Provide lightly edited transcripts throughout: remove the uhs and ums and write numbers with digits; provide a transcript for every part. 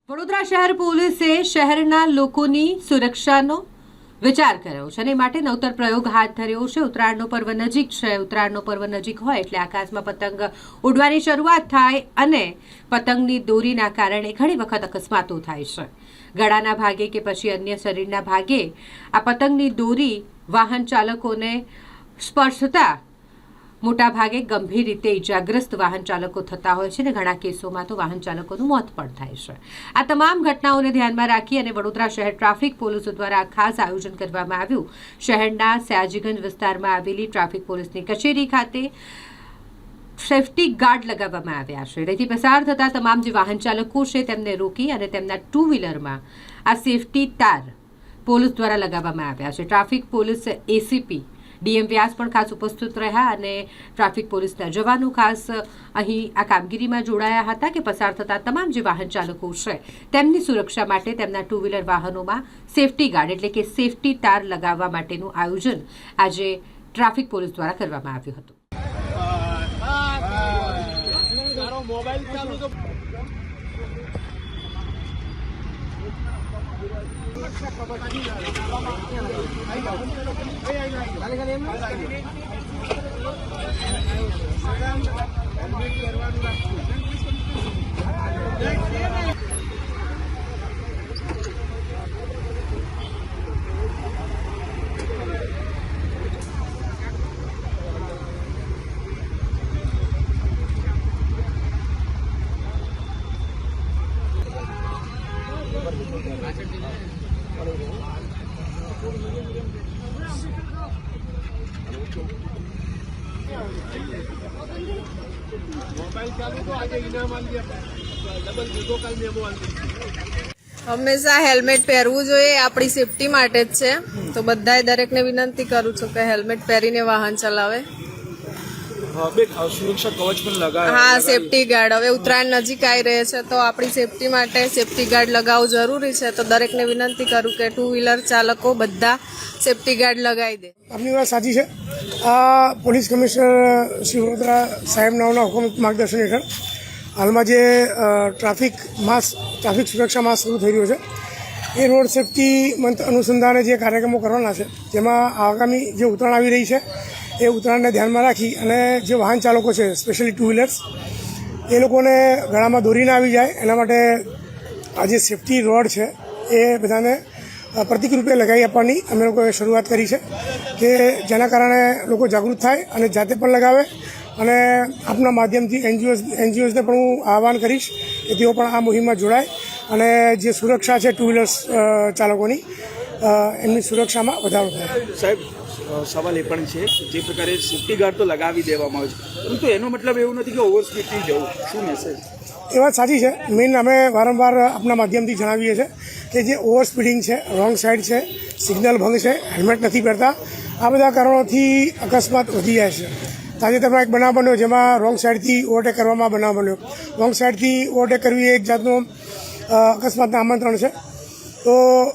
વડોદરા શહેર પોલીસે શહેરના લોકોની સુરક્ષાનો વિચાર કર્યો છે અને માટે નવતર પ્રયોગ હાથ ધર્યો છે। ઉત્તરાયણનો પર્વ નજીક છે। ઉત્તરાયણનો પર્વ નજીક હોય એટલે આકાશમાં પતંગ ઉડવાની શરૂઆત થાય અને પતંગની દોરીના કારણે ઘણી વખત અકસ્માતો થાય છે। ગળાના ભાગે કે પછી અન્ય શરીરના ભાગે આ પતંગની દોરી વાહન ચાલકોને સ્પર્શતા મોટા ભાગે ગંભીર રીતે ઇજાગ્રસ્ત વાહન ચાલકો થતા હોય છે અને ઘણા કેસોમાં તો વાહન ચાલકોનું મોત પણ થાય છે। આ તમામ ઘટનાઓને ધ્યાનમાં રાખી અને વડોદરા શહેર ટ્રાફિક પોલીસ દ્વારા ખાસ આયોજન કરવામાં આવ્યું। શહેરના સયાજીગંજ વિસ્તારમાં આવેલી ટ્રાફિક પોલીસની કચેરી ખાતે સેફટી ગાર્ડ લગાવવામાં આવ્યા છે। તેથી પસાર થતા તમામ જે વાહન ચાલકો છે તેમને રોકી અને તેમના ટુ વ્હીલરમાં આ સેફટી તાર પોલીસ દ્વારા લગાવવામાં આવ્યા છે। ટ્રાફિક પોલીસ એસીપી ડીએમ વ્યાસ પણ ખાસ ઉપસ્થિત રહ્યા અને ટ્રાફિક પોલીસના જવાનો ખાસ અહીં આ કામગીરીમાં જોડાયા હતા કે પસાર થતા તમામ જે વાહન ચાલકો છે તેમની સુરક્ષા માટે તેમના ટુ વ્હીલર વાહનોમાં સેફટી ગાર્ડ એટલે કે સેફટી તાર લગાવવા માટેનું આયોજન આજે ટ્રાફિક પોલીસ દ્વારા કરવામાં આવ્યું હતું। હંમેશા હેલ્મેટ પહેરવું જોઈએ, આપણી સેફટી માટે જ છે। તો બધાએ દરેકને વિનંતી કરું છું કે હેલ્મેટ પહેરીને વાહન ચલાવે। સુરક્ષા કવચ પણ લગાવે। હા, સેફટી ગાર્ડ હવે ઉત્તરાયણ નજીક આવી રહે છે તો આપણી સેફટી માટે સેફટી ગાર્ડ લગાવવું જરૂરી છે। તો દરેકને વિનંતી કરું કે ટુ વ્હીલર ચાલકો બધા સેફટી ગાર્ડ લગાવી દે। આપની વાત સાચી છે। આ પોલીસ કમિશનર શ્રી વડોદરા સાહેબના હુકમ માર્ગદર્શન હેઠળ હાલમાં જે ટ્રાફિક સુરક્ષા માસ શરૂ થઈ રહ્યો છે એ રોડ સેફટી મંથ અનુસંધાને જે કાર્યક્રમો કરવાના છે જેમાં આગામી જે ઉત્તરાયણ આવી રહી છે એ ઉત્તરાયણને ધ્યાનમાં રાખી અને જે વાહન ચાલકો છે સ્પેશિયલી ટુ વ્હીલર્સ એ લોકોને ગળામાં દોરી ના આવી જાય એના માટે આ જે સેફટી રોડ છે એ બધાને પ્રતિક રૂપે લગાવી આપવાની અમે લોકોએ શરૂઆત કરી છે કે જેના કારણે લોકો જાગૃત થાય અને જાતે પણ લગાવે। અને આપના માધ્યમથી એનજીઓઝને પણ હું આહવાન કરીશ કે તેઓ પણ આ મુહિમમાં જોડાય અને જે સુરક્ષા છે ટુ વ્હીલર્સ ચાલકોની એમની સુરક્ષામાં વધારો થાય। સાહેબ, સવાલ એ પણ છે કે જે પ્રકારે સેફ્ટી ગાર્ડ તો લગાવી દેવામાં આવે છે પરંતુ એનો મતલબ એવું નથી કે ઓવર સ્પીડથી જવું। શું મેસેજ? એ વાત સાચી છે। મેઇન અમે વારંવાર આપના માધ્યમથી જણાવીએ છીએ કે જે ઓવર સ્પીડિંગ છે, રોંગ સાઈડ છે, સિગ્નલ ભંગ છે, હેલ્મેટ નથી પહેરતા, આ બધા કારણોથી અકસ્માત વધી જાય છે। તાજેતરમાં એક બનાવ બન્યો જેમાં રોંગ સાઈડથી ઓવરટેક કરવામાં બનાવ બન્યો। રોંગ સાઈડથી ઓવરટેક કરવી એક જાતનું અકસ્માતના આમંત્રણ છે। તો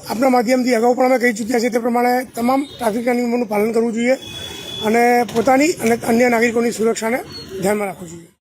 આપણા માધ્યમથી અગાઉ પણ અમે કહી ચૂક્યા છીએ તે પ્રમાણે તમામ ટ્રાફિકના નિયમોનું પાલન કરવું જોઈએ અને પોતાની અને અન્ય નાગરિકોની સુરક્ષાને ધ્યાનમાં રાખવું જોઈએ।